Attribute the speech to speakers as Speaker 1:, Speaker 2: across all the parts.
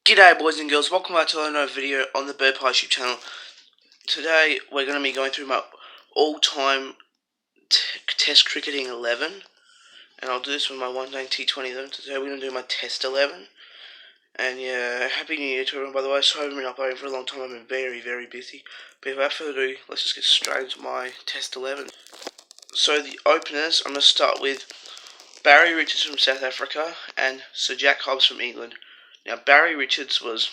Speaker 1: G'day boys and girls, welcome back to another video on the Bird Pie YouTube channel. Today we're going to be going through my all-time Test cricketing 11. And I'll do this with my one-day T20 11. Today we're going to do my Test 11. And yeah, Happy New Year to everyone by the way. Sorry I haven't been uploading for a long time, I've been very busy. But without further ado, let's just get straight into my Test 11. So the openers, I'm going to start with Barry Richards from South Africa and Sir Jack Hobbs from England. Now Barry Richards was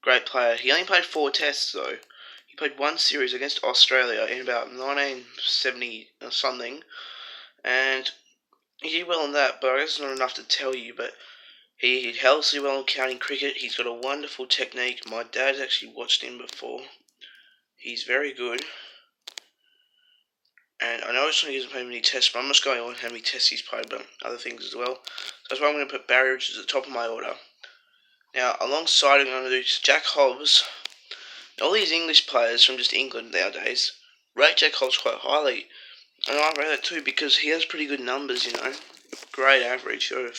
Speaker 1: great player. He only played 4 tests though. He played one series against Australia in about 1970 or something, and he did well in that, but I guess it's not enough to tell you, but he did healthily well in county cricket. He's got a wonderful technique. My dad's actually watched him before. He's very good. And I know he hasn't played many tests, but I'm just going on how many tests he's played, but other things as well. So that's why I'm going to put Barry Richards at the top of my order. Now, alongside him, I'm going to do Jack Hobbs. All these English players from just England nowadays rate Jack Hobbs quite highly. And I rate that too because he has pretty good numbers, you know. Great average, over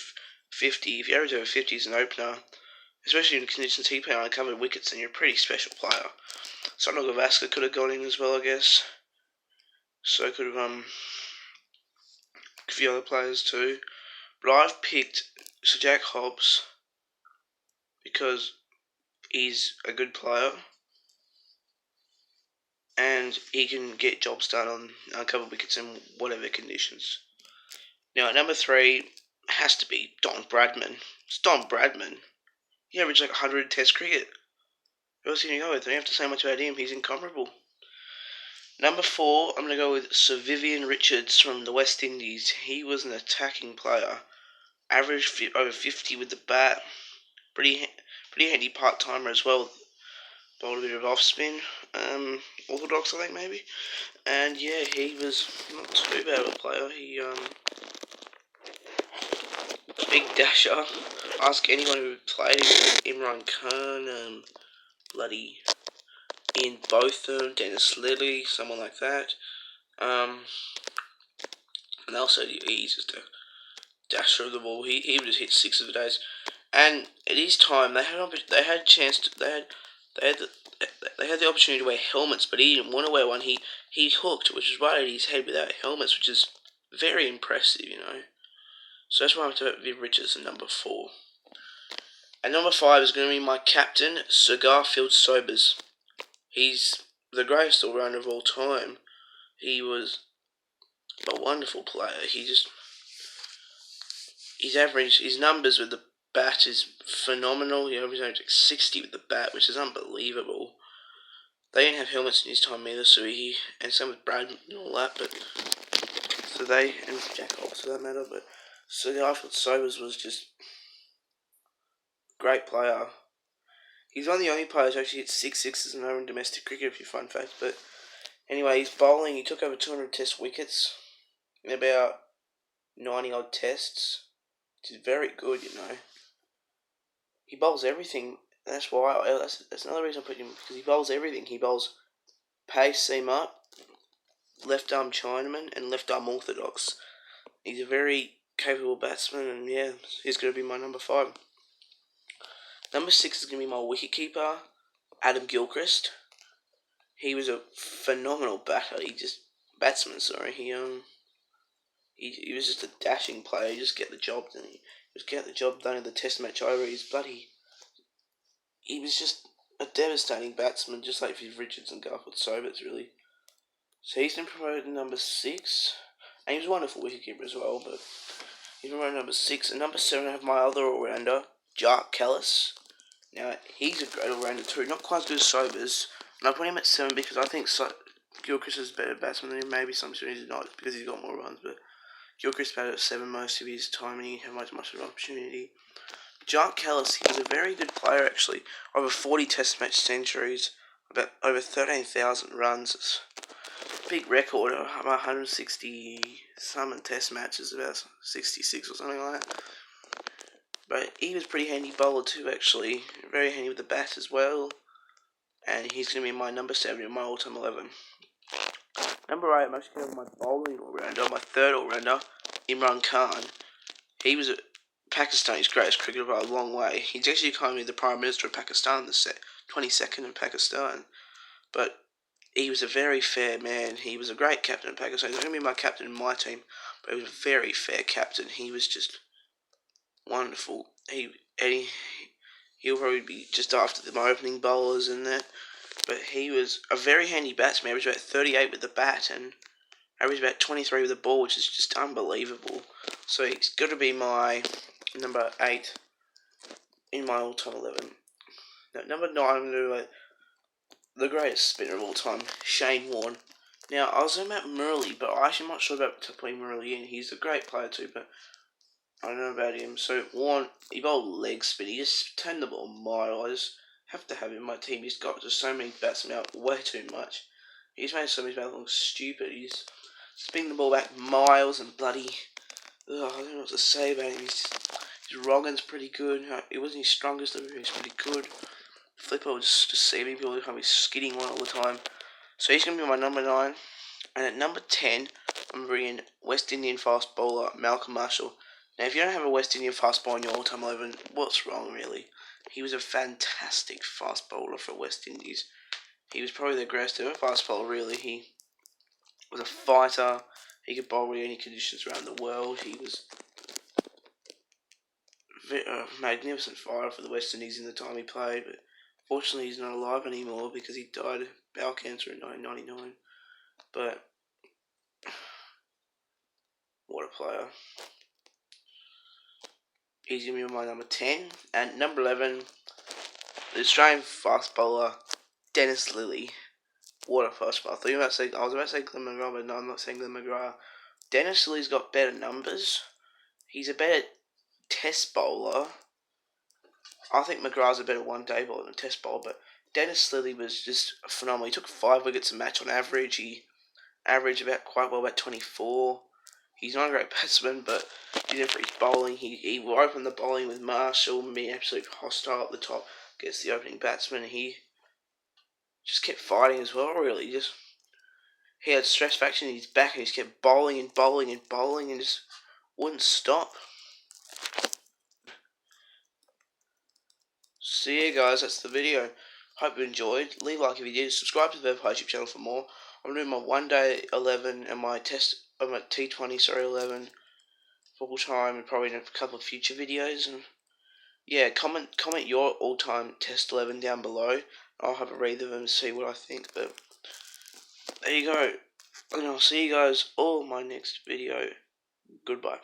Speaker 1: 50. If you average over 50 as an opener, especially in the conditions he played on covered wickets, then you're a pretty special player. Sonal Gavaskar could have gone in as well, I guess. So could have a few other players too. But I've picked Sir Jack Hobbs because he's a good player and he can get jobs done on uncovered wickets in whatever conditions. Now, at number 3 has to be Don Bradman. It's Don Bradman. He averaged like 100 Test cricket. Who else can you go with? I don't have to say much about him. He's incomparable. Number 4, I'm going to go with Sir Vivian Richards from the West Indies. He was an attacking player. Averaged over 50 with the bat. Pretty handy part-timer as well. Bowled a bit of off-spin. Orthodox, I think, maybe. And yeah, he was not too bad of a player. He, big dasher. Ask anyone who played him, Imran Khan, bloody Ian Botham, Dennis Lilly, someone like that. And also, he's just a dasher of the ball. He would just hit 6 of the days. And at his time, they had a chance to, they had the opportunity to wear helmets, but he didn't want to wear one. He hooked, which was right at his head without helmets, which is very impressive, you know. So that's why I'm going to Vivian Richards at number 4. And number 5 is going to be my captain, Sir Garfield Sobers. He's the greatest all-rounder of all time. He was a wonderful player. His numbers with the bat is phenomenal. He averaged like 60 with the bat, which is unbelievable. They didn't have helmets in his time either, so and some with Bradman and all that, but and Jack Hobbs for that matter, but Sir Garfield Sobers was just a great player. He's one of the only players who actually hit 6 sixes and over in domestic cricket, if you fun fact. But anyway, he's bowling. He took over 200 Test wickets in about 90 odd tests, which is very good, you know. He bowls everything. That's why. That's another reason I put him, because he bowls everything. He bowls pace, seam up, left arm Chinaman, and left arm orthodox. He's a very capable batsman, and yeah, he's going to be my number 5. Number 6 is going to be my wicketkeeper, Adam Gilchrist. He was a phenomenal batsman. He was just a dashing player. He just get the job done. In the Test match over. He was just a devastating batsman, just like Viv Richards and Garfield Sobers, really. So he's been promoted to number 6, and he was a wonderful wicketkeeper as well. But he's promoted to number 6, and number 7 I have my other all-rounder, Gilchrist. Now he's a great all-rounder too, not quite as good as Sobers. And I put him at 7 because I think Gilchrist is a better batsman than him. Maybe some series he's not because he's got more runs, but Gilchrist batted at 7 most of his time and he didn't have much of an opportunity. Gilchrist, he was a very good player actually. Over 40 Test match centuries, about over 13,000 runs. It's a big record. 160 some Test matches, about 66 or something like that. But he was pretty handy bowler too actually. Very handy with the bat as well. And he's going to be my number 7 in my all-time 11. Number 8, I'm actually going to have my bowling all-rounder, my third all-rounder, Imran Khan. He was a Pakistan's greatest cricketer by a long way. He's actually currently the Prime Minister of Pakistan, the 22nd of Pakistan. But he was a very fair man. He was a great captain of Pakistan. He's not going to be my captain in my team, but he was a very fair captain. He was just wonderful. He'll probably be just after my opening bowlers and that. But he was a very handy batsman. He averaged about 38 with the bat and averaged about 23 with the ball, which is just unbelievable. So he's got to be my number 8 in my all-time 11. Now, number 9, I'm going to do the greatest spinner of all time, Shane Warne. Now, I was talking about Murali, but I'm actually not sure about putting Murali in. He's a great player too, but I don't know about him. So, Warne, he bowled leg spin. He just turned the ball a mile. I just have to have him in my team. He's got just so many batsmen out way too much. He's made so many batsmen look stupid. He's spinning the ball back miles and bloody... I don't know what to say about him. His Roggen's pretty good. He wasn't his strongest, but he was pretty good. Flipper was just deceiving people. He can't be skidding one all the time. So he's going to be my number 9. And at number 10, I'm bringing West Indian fast bowler Malcolm Marshall. Now, if you don't have a West Indian fast bowler in your all-time 11, what's wrong, really? He was a fantastic fast bowler for West Indies. He was probably the greatest ever fast bowler, really. He was a fighter. He could bowl in any conditions around the world. He was a magnificent fighter for the West Indies in the time he played, but fortunately he's not alive anymore because he died of bowel cancer in 1999. But what a player. He's going to be my number 10. And number 11, the Australian fast bowler, Dennis Lilly. What a fast bowler. I was about to say Glenn McGrath, but no, I'm not saying Glenn McGrath. Dennis Lilly's got better numbers. He's a better test bowler. I think McGrath's a better one-day bowler than a test bowler, but Dennis Lilly was just phenomenal. He took 5 wickets a match on average. He averaged about 24. He's not a great batsman, but he's in for his bowling. He will open the bowling with Marshall, being absolute hostile at the top, gets the opening batsman. He just kept fighting as well, really. He had stress factor in his back, and he just kept bowling and bowling and bowling and just wouldn't stop. So yeah, guys, that's the video. Hope you enjoyed. Leave a like if you did. Subscribe to the YouTube channel for more. I'm doing my one day 11 and my T20 11 full time, and probably in a couple of future videos. And yeah, comment your all time test 11 down below. I'll have a read of them and see what I think. But there you go. And I'll see you guys all in my next video. Goodbye.